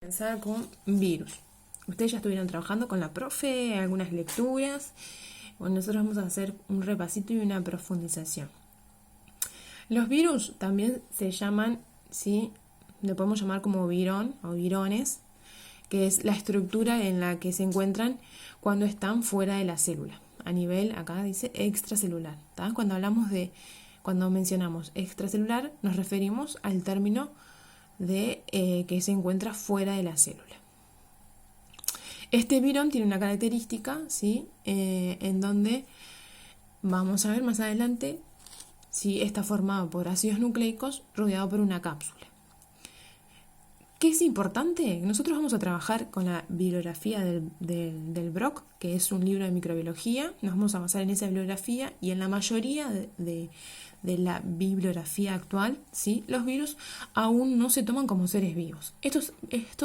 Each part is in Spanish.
Comenzar con virus. Ustedes ya estuvieron trabajando con la profe, algunas lecturas. Bueno, nosotros vamos a hacer un repasito y una profundización. Los virus también se llaman, ¿sí? Le podemos llamar como virón o virones, que es la estructura en la que se encuentran cuando están fuera de la célula. A nivel, acá dice extracelular. ¿Tá? Cuando mencionamos extracelular, nos referimos al término de que se encuentra fuera de la célula. Este virón tiene una característica, ¿sí? En donde vamos a ver más adelante si está formado por ácidos nucleicos rodeado por una cápsula. ¿Qué es importante? Nosotros vamos a trabajar con la bibliografía del Brock, que es un libro de microbiología. Nos vamos a basar en esa bibliografía y en la mayoría de la bibliografía actual, ¿sí? Los virus aún no se toman como seres vivos. Estos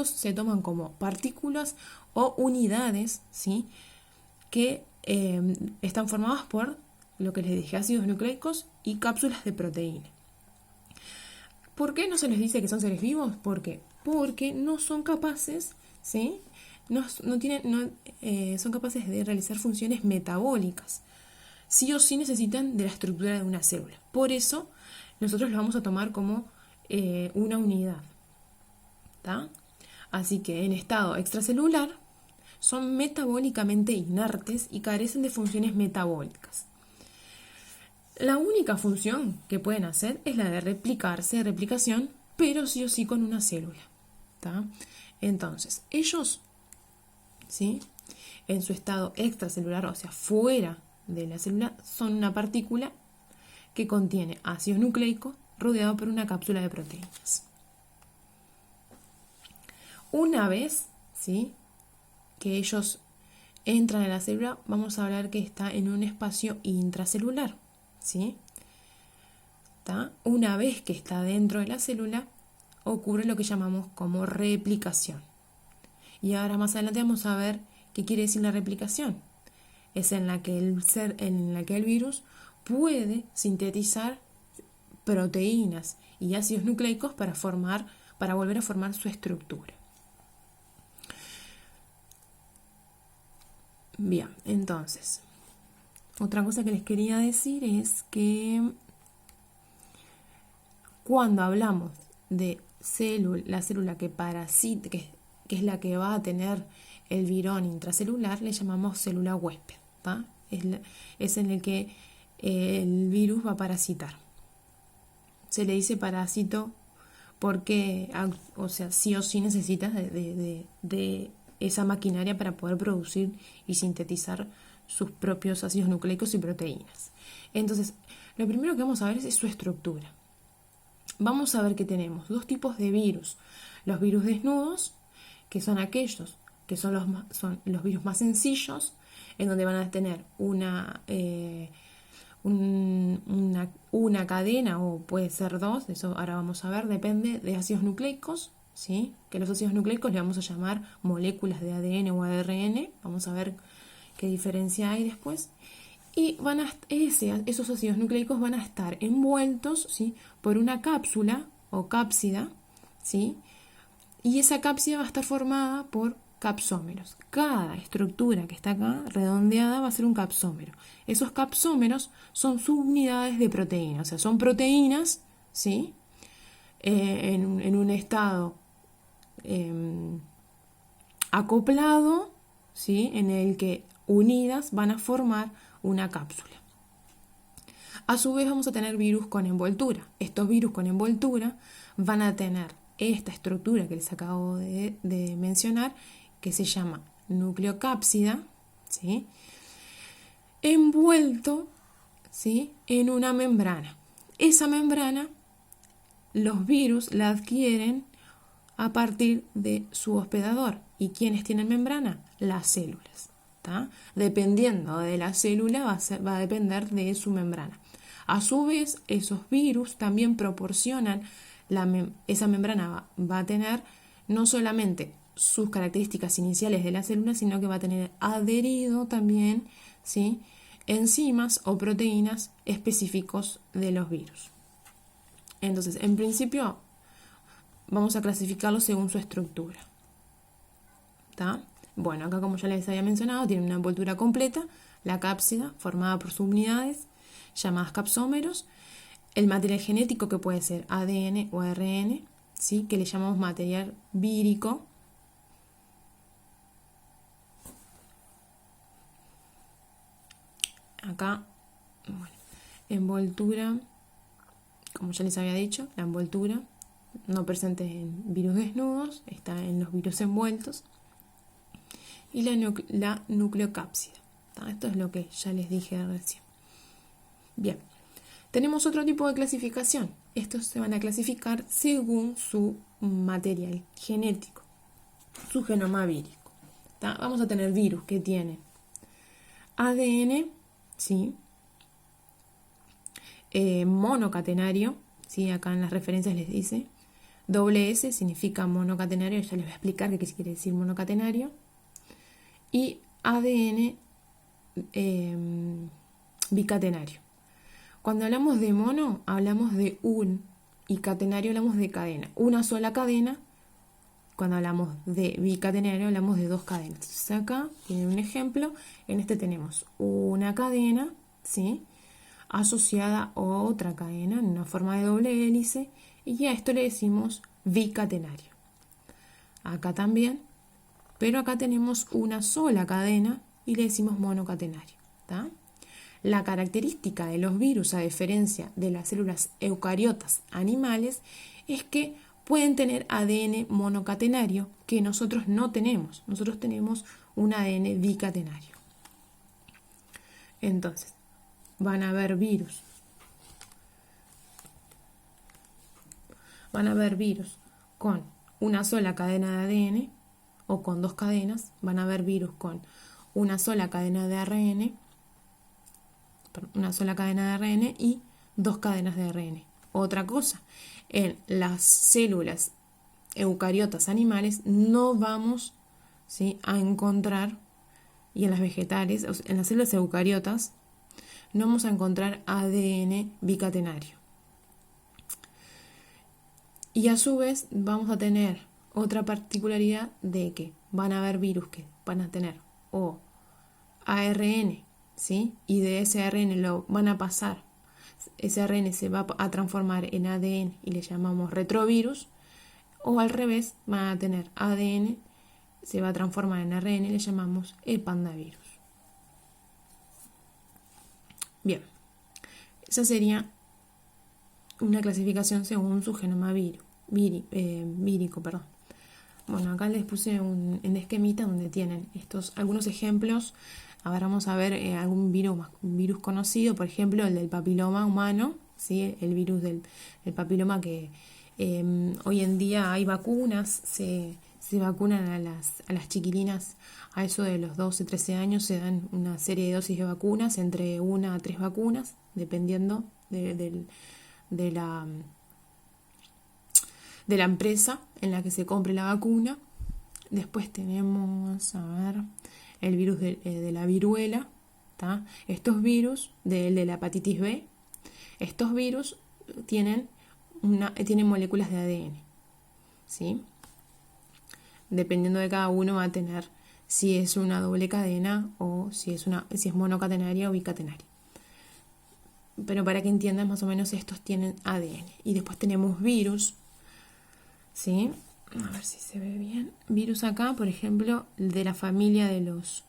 se toman como partículas o unidades, ¿sí? Que están formadas por lo que les dije, ácidos nucleicos y cápsulas de proteína. ¿Por qué no se les dice que son seres vivos? Porque no son capaces, ¿sí? Son capaces de realizar funciones metabólicas. Sí o sí necesitan de la estructura de una célula. Por eso nosotros lo vamos a tomar como una unidad. ¿Tá? Así que en estado extracelular son metabólicamente inertes y carecen de funciones metabólicas. La única función que pueden hacer es la de replicación, pero sí o sí con una célula. ¿Tá? Entonces, ellos, ¿sí? En su estado extracelular, o sea, fuera de la célula, son una partícula que contiene ácidos nucleicos rodeado por una cápsula de proteínas. Una vez, ¿sí? Que ellos entran a la célula, vamos a hablar que está en un espacio intracelular, ¿sí? ¿Tá? Una vez que está dentro de la célula, ocurre lo que llamamos como replicación. Y ahora más adelante vamos a ver qué quiere decir la replicación. Es en la que el virus puede sintetizar proteínas y ácidos nucleicos para volver a formar su estructura. Bien, entonces, otra cosa que les quería decir es que cuando hablamos de la célula que parasita, que es la que va a tener el virón intracelular, le llamamos célula huésped. ¿Tá? Es en el que el virus va a parasitar. Se le dice parásito porque, o sea, sí o sí necesitas de esa maquinaria para poder producir y sintetizar sus propios ácidos nucleicos y proteínas. Entonces, lo primero que vamos a ver es su estructura. Vamos a ver que tenemos dos tipos de virus. Los virus desnudos, que son aquellos que son los virus más sencillos, en donde van a tener una cadena, o puede ser dos, eso ahora vamos a ver, depende de ácidos nucleicos, ¿sí? Que los ácidos nucleicos le vamos a llamar moléculas de ADN o ARN, vamos a ver qué diferencia hay después. Y esos ácidos nucleicos van a estar envueltos, ¿sí? Por una cápsula o cápsida, ¿sí? Y esa cápsida va a estar formada por capsómeros. Cada estructura que está acá redondeada va a ser un capsómero. Esos capsómeros son subunidades de proteínas, o sea, son proteínas, ¿sí? En un estado acoplado, ¿sí? En el que unidas van a formar una cápsula. A su vez vamos a tener virus con envoltura. Estos virus con envoltura van a tener esta estructura que les acabo de mencionar, que se llama nucleocápsida, ¿sí? Envuelto, ¿sí? En una membrana. Esa membrana los virus la adquieren a partir de su hospedador. ¿Y quiénes tienen membrana? Las células. ¿Tá? Dependiendo de la célula va a depender de su membrana. A su vez, esos virus también proporcionan, esa membrana va a tener no solamente sus características iniciales de la célula, sino que va a tener adherido también, ¿sí? Enzimas o proteínas específicos de los virus. Entonces, en principio, vamos a clasificarlos según su estructura. ¿tá? Bueno, acá como ya les había mencionado, tiene una envoltura completa, la cápsida formada por subunidades llamadas capsómeros, el material genético que puede ser ADN o ARN, ¿sí? Que le llamamos material vírico. Acá, bueno, envoltura, como ya les había dicho, la envoltura no presente en virus desnudos, está en los virus envueltos. Y la nucleocápsida. Esto es lo que ya les dije recién. Bien, tenemos otro tipo de clasificación. Estos se van a clasificar según su material genético, su genoma vírico. Vamos a tener virus que tienen ADN, ¿sí? Monocatenario, ¿sí? Acá en las referencias les dice. Doble S significa monocatenario, ya les voy a explicar qué quiere decir monocatenario. Y ADN bicatenario. Cuando hablamos de mono, hablamos de un, y catenario hablamos de cadena. Una sola cadena. Cuando hablamos de bicatenario, hablamos de dos cadenas. Entonces acá tienen un ejemplo. En este tenemos una cadena, ¿sí? Asociada a otra cadena en una forma de doble hélice. Y a esto le decimos bicatenario. Acá también. Pero acá tenemos una sola cadena y le decimos monocatenario. ¿Tá? La característica de los virus, a diferencia de las células eucariotas animales, es que pueden tener ADN monocatenario que nosotros no tenemos. Nosotros tenemos un ADN bicatenario. Entonces, van a haber virus. Van a haber virus con una sola cadena de ADN o con dos cadenas. Van a haber virus con una sola cadena de ARN, y dos cadenas de ARN. Otra cosa, en las células eucariotas animales no vamos, ¿sí?, a encontrar, y en las vegetales, en las células eucariotas, no vamos a encontrar ADN bicatenario. Y a su vez vamos a tener otra particularidad de que van a haber virus que van a tener o ARN, ¿sí? Y de ese ARN lo van a pasar, ese ARN se va a transformar en ADN y le llamamos retrovirus, o al revés, van a tener ADN, se va a transformar en ARN y le llamamos el pandavirus. Bien, esa sería una clasificación según su genoma vírico. Bueno, acá les puse en esquemita donde tienen algunos ejemplos. Ahora vamos a ver algún virus conocido, por ejemplo el del papiloma humano, ¿sí? El virus del papiloma que hoy en día hay vacunas, se vacunan a las chiquilinas a eso de los 12-13 años, se dan una serie de dosis de vacunas, entre 1 a 3 vacunas, dependiendo de la empresa en la que se compre la vacuna. Después tenemos, el virus de la viruela, ¿tá? Estos virus, de la hepatitis B, estos virus tienen moléculas de ADN, ¿sí? Dependiendo de cada uno va a tener si es una doble cadena o si es monocatenaria o bicatenaria. Pero para que entiendan más o menos, estos tienen ADN. Y después tenemos virus, ¿sí? A ver si se ve bien. Virus acá, por ejemplo, de la familia de los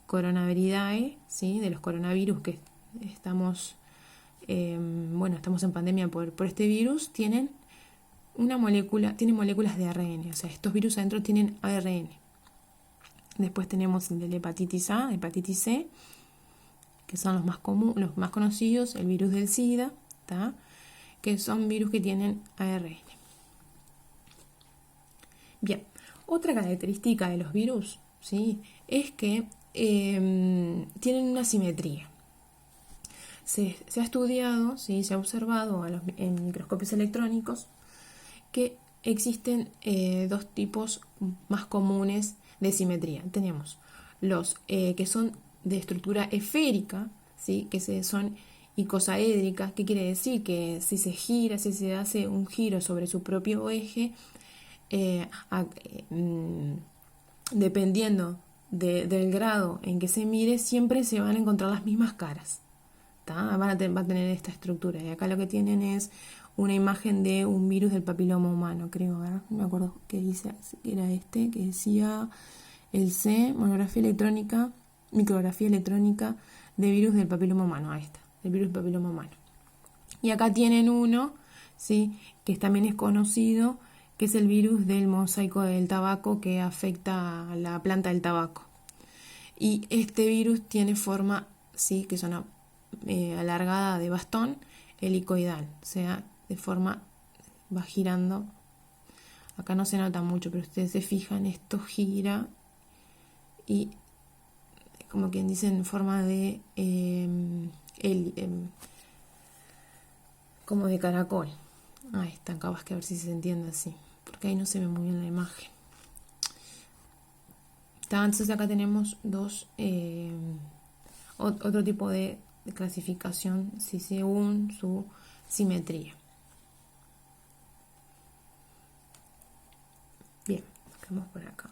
Coronaviridae, ¿sí? De los coronavirus que estamos en pandemia por este virus, tienen moléculas de ARN. O sea, estos virus adentro tienen ARN. Después tenemos el de la hepatitis A, hepatitis C, que son los más conocidos, el virus del SIDA, ¿tá? Que son virus que tienen ARN. Bien, otra característica de los virus, ¿sí?, es que tienen una simetría. Se ha estudiado, ¿sí?, se ha observado en microscopios electrónicos que existen dos tipos más comunes de simetría. Tenemos los que son de estructura esférica, ¿sí?, que son icosaédricas. ¿Qué quiere decir? Que si se hace un giro sobre su propio eje, dependiendo del grado en que se mire, siempre se van a encontrar las mismas caras. Va a tener esta estructura. Y acá lo que tienen es una imagen de un virus del papiloma humano, creo, ¿verdad? No me acuerdo qué dice, que era este, que decía el C, micrografía electrónica de virus del papiloma humano. Ahí está, el virus del papiloma humano. Y acá tienen uno, ¿sí?, que también es conocido, que es el virus del mosaico del tabaco que afecta a la planta del tabaco. Y este virus tiene forma, sí, que es una alargada de bastón, helicoidal, o sea, de forma, va girando. Acá no se nota mucho, pero ustedes se fijan, esto gira y, como quien dice, en forma de como de caracol. Ahí está, capaz que a ver si se entiende así, porque ahí no se ve muy bien la imagen. Entonces acá tenemos otro tipo de clasificación, sí, según su simetría. Bien, buscamos por acá.